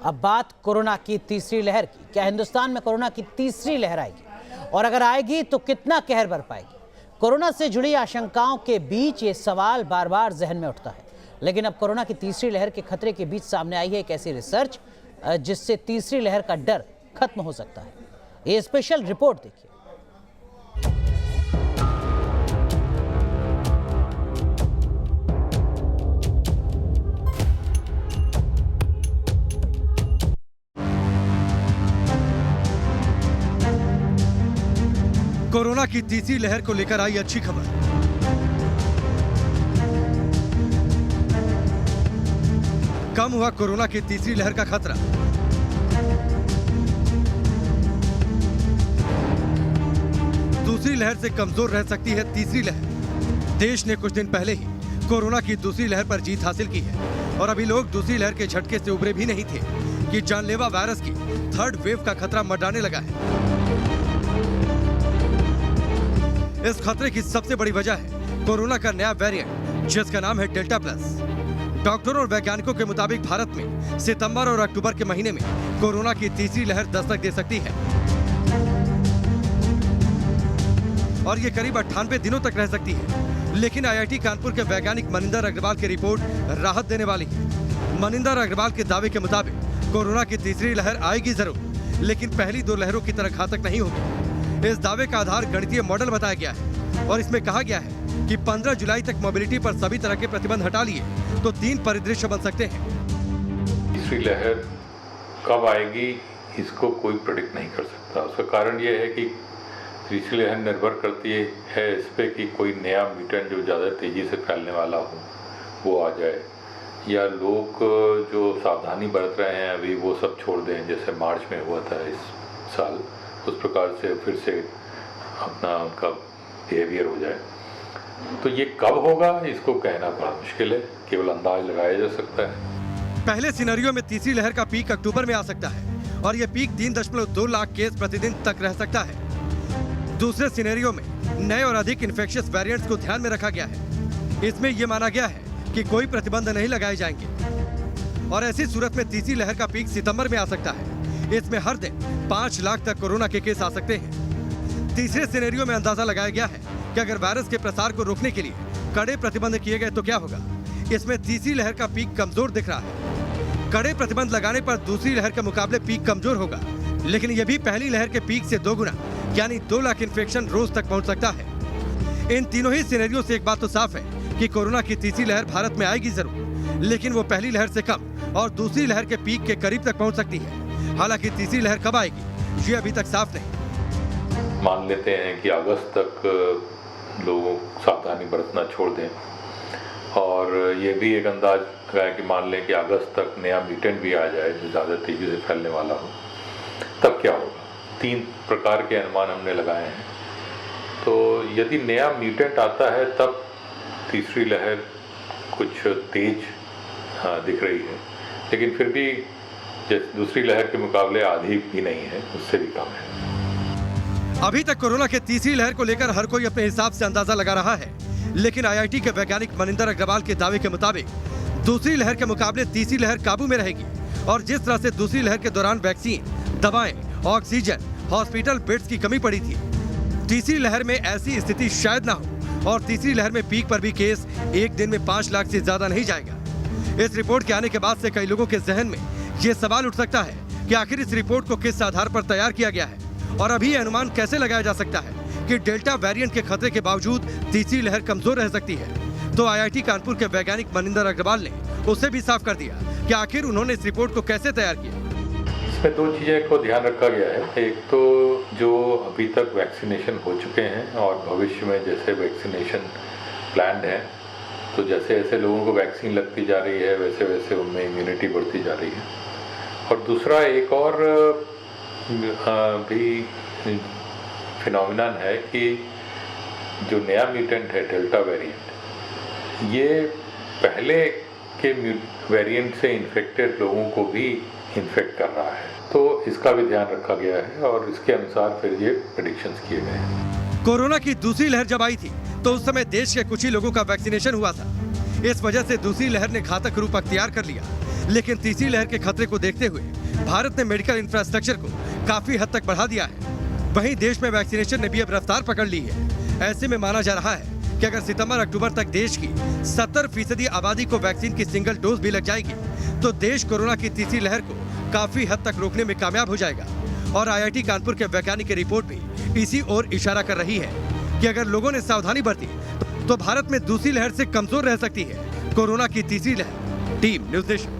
अब बात कोरोना की तीसरी लहर की। क्या हिंदुस्तान में कोरोना की तीसरी लहर आएगी, और अगर आएगी तो कितना कहर बरपाएगी? कोरोना से जुड़ी आशंकाओं के बीच ये सवाल बार बार जहन में उठता है। लेकिन अब कोरोना की तीसरी लहर के खतरे के बीच सामने आई है एक ऐसी रिसर्च जिससे तीसरी लहर का डर खत्म हो सकता है। ये स्पेशल रिपोर्ट देखिए। कोरोना की तीसरी लहर को लेकर आई अच्छी खबर। कम हुआ कोरोना की तीसरी लहर का खतरा। दूसरी लहर से कमजोर रह सकती है तीसरी लहर। देश ने कुछ दिन पहले ही कोरोना की दूसरी लहर पर जीत हासिल की है और अभी लोग दूसरी लहर के झटके से उबरे भी नहीं थे कि जानलेवा वायरस की थर्ड वेव का खतरा मंडराने लगा है। इस खतरे की सबसे बड़ी वजह है कोरोना का नया वेरिएंट जिसका नाम है डेल्टा प्लस। डॉक्टरों और वैज्ञानिकों के मुताबिक भारत में सितंबर और अक्टूबर के महीने में कोरोना की तीसरी लहर दस्तक दे सकती है और ये करीब 98 दिनों तक रह सकती है। लेकिन आईआईटी कानपुर के वैज्ञानिक मनिंदर अग्रवाल की रिपोर्ट राहत देने वाली है। मनिंदर अग्रवाल के दावे के मुताबिक कोरोना की तीसरी लहर आएगी जरूर, लेकिन पहली दो लहरों की तरह घातक नहीं होगी। इस दावे का आधार गणितीय मॉडल बताया गया है और इसमें कहा गया है कि 15 जुलाई तक मोबिलिटी पर सभी तरह के प्रतिबंध हटा लिए तो 3 परिदृश्य बन सकते हैं। तीसरी लहर कब आएगी इसको कोई प्रेडिक्ट नहीं कर सकता। उसका कारण यह है कि तीसरी लहर निर्भर करती है इस पे कि कोई नया म्यूटेंट जो ज़्यादा तेज़ी से फैलने वाला हो वो आ जाए, या लोग जो सावधानी बरत रहे हैं अभी वो सब छोड़ दें, जैसे मार्च में हुआ था इस साल, उस प्रकार से फिर से अपना उनका बिहेवियर हो जाए। तो ये कब होगा इसको कहना बड़ा मुश्किल है, केवल अंदाज लगाया जा सकता है। पहले सिनेरियो में तीसरी लहर का पीक अक्टूबर में आ सकता है और ये पीक 3.2 लाख केस प्रतिदिन तक रह सकता है। दूसरे सिनेरियो में नए और अधिक इन्फेक्शियस वेरिएंट्स को ध्यान में रखा गया है। इसमें यह माना गया है कि कोई प्रतिबंध नहीं लगाए जाएंगे और ऐसी सूरत में तीसरी लहर का पीक सितंबर में आ सकता है। इसमें हर दिन 5 लाख तक कोरोना के केस आ सकते हैं। तीसरे सिनेरियो में अंदाजा लगाया गया है कि अगर वायरस के प्रसार को रोकने के लिए कड़े प्रतिबंध किए गए तो क्या होगा। इसमें तीसरी लहर का पीक कमजोर दिख रहा है। कड़े प्रतिबंध लगाने पर दूसरी लहर के मुकाबले पीक कमजोर होगा, लेकिन यह भी पहली लहर के पीक से 2 गुना यानी 2 लाख इन्फेक्शन रोज तक पहुंच सकता है। इन तीनों ही सिनेरियो से एक बात तो साफ है कि कोरोना की तीसरी लहर भारत में आएगी जरूर, लेकिन वो पहली लहर से कम और दूसरी लहर के पीक के करीब तक पहुंच सकती है। हालांकि तीसरी लहर कब आएगी ये अभी तक साफ नहीं। मान लेते हैं कि अगस्त तक लोग सावधानी बरतना छोड़ दें और ये भी एक अंदाज लगाया कि मान लें कि अगस्त तक नया म्यूटेंट भी आ जाए जो ज़्यादा तेज़ी से फैलने वाला हो, तब क्या होगा। 3 प्रकार के अनुमान हमने लगाए हैं। तो यदि नया म्यूटेंट आता है तब तीसरी लहर कुछ तेज दिख रही है, लेकिन फिर भी जैसे दूसरी लहर के मुकाबले आधी भी नहीं है, उससे भी कम है। अभी तक कोरोना के तीसरी लहर को लेकर हर कोई अपने हिसाब से अंदाजा लगा रहा है, लेकिन आईआईटी के वैज्ञानिक मनिंदर अग्रवाल के दावे के मुताबिक दूसरी लहर के मुकाबले तीसरी लहर काबू में रहेगी और जिस तरह से दूसरी लहर के दौरान वैक्सीन, दवाएं, ऑक्सीजन, हॉस्पिटल बेड्स की कमी पड़ी थी, तीसरी लहर में ऐसी स्थिति शायद ना हो और तीसरी लहर में पीक पर भी केस एक दिन में 5 लाख से ज्यादा नहीं जाएगा। इस रिपोर्ट के आने के बाद से कई लोगों के जहन में ये सवाल उठ सकता है कि आखिर इस रिपोर्ट को किस आधार पर तैयार किया गया है और अभी ये अनुमान कैसे लगाया जा सकता है कि डेल्टा वेरिएंट के खतरे के बावजूद तीसरी लहर कमजोर रह सकती है। तो आईआईटी कानपुर के वैज्ञानिक मनिंदर अग्रवाल ने उसे भी साफ कर दिया कि आखिर उन्होंने इस रिपोर्ट को कैसे तैयार किया। इसमें 2 चीज़ें को ध्यान रखा गया है। एक तो जो अभी तक वैक्सीनेशन हो चुके हैं और भविष्य में जैसे वैक्सीनेशन प्लान्ड है, तो जैसे जैसे लोगों को वैक्सीन लगती जा रही है वैसे वैसे उनमें इम्यूनिटी बढ़ती जा रही है। और दूसरा एक और भी फिनोमिनन है कि जो नया म्यूटेंट है डेल्टा वेरिएंट, ये पहले के वेरिएंट से इन्फेक्टेड लोगों को भी इन्फेक्ट कर रहा है, तो इसका भी ध्यान रखा गया है और इसके अनुसार फिर ये प्रेडिक्शंस किए गए हैं। कोरोना की दूसरी लहर जब आई थी तो उस समय देश के कुछ ही लोगों का वैक्सीनेशन हुआ था। इस वजह से दूसरी लहर ने घातक रूप अख्तियार कर लिया, लेकिन तीसरी लहर के खतरे को देखते हुए भारत ने मेडिकल इंफ्रास्ट्रक्चर को काफी हद तक बढ़ा दिया है। वहीं देश में वैक्सीनेशन ने भी अब रफ्तार पकड़ ली है। ऐसे में माना जा रहा है कि अगर सितंबर-अक्टूबर तक देश की 70% आबादी को वैक्सीन की सिंगल डोज भी लग जाएगी तो देश कोरोना की तीसरी लहर को काफी हद तक रोकने में कामयाब हो जाएगा। और IIT कानपुर के वैज्ञानिक की रिपोर्ट भी इसी ओर इशारा कर रही है कि अगर लोगों ने सावधानी बरती तो भारत में दूसरी लहर से कमजोर रह सकती है कोरोना की तीसरी लहर। Team news nation.